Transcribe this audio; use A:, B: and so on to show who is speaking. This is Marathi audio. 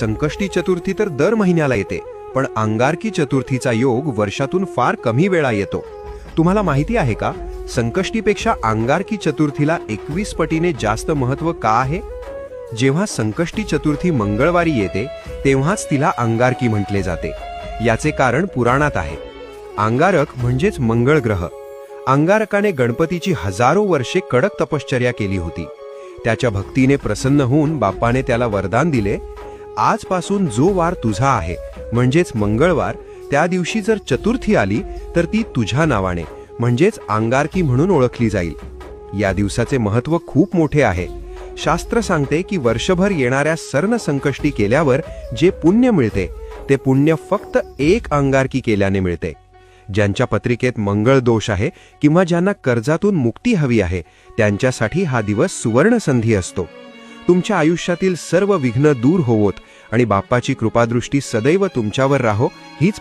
A: संकष्टी चतुर्थी तर दर महिन्याला येते, पण अंगारकी चतुर्थीचा योग वर्षातून फार कमी वेळा येतो. तुम्हाला माहिती आहे का, संकष्टीपेक्षा अंगारकी चतुर्थीला 21 पटीने जास्त महत्त्व का आहे? जेव्हा संकष्टी चतुर्थी मंगळवारी येते तेव्हाच तिला अंगारकी म्हटले जाते. याचे कारण पुराणात आहे. अंगारक म्हणजेच मंगळ ग्रह. अंगारकाने गणपतीची हजारो वर्षे कडक तपश्चर्या केली होती. त्याच्या भक्तीने प्रसन्न होऊन बाप्पाने त्याला वरदान दिले, आजपासून जो वार तुझा आहे म्हणजेच मंगळवार, त्या दिवशी जर चतुर्थी आली तर ती तुझ्या नावाने म्हणजेच अंगारकी म्हणून ओळखली जाईल. या दिवसाचे महत्त्व खूप मोठे आहे. शास्त्र सांगते की वर्षभर येणाऱ्या सर्ण संकष्टी केल्यावर जे पुण्य मिळते ते पुण्य फक्त एक अंगारकी केल्याने मिळते. ज्यांच्या पत्रिकेत मंगळ दोष आहे किंवा ज्यांना कर्जातून मुक्ती हवी आहे त्यांच्यासाठी हा दिवस सुवर्ण संधी असतो. तुमच्या आयुष्यातील सर्व विघ्न दूर होवोत आणि बाप्पाची कृपादृष्टी सदैव तुमच्यावर राहो हीच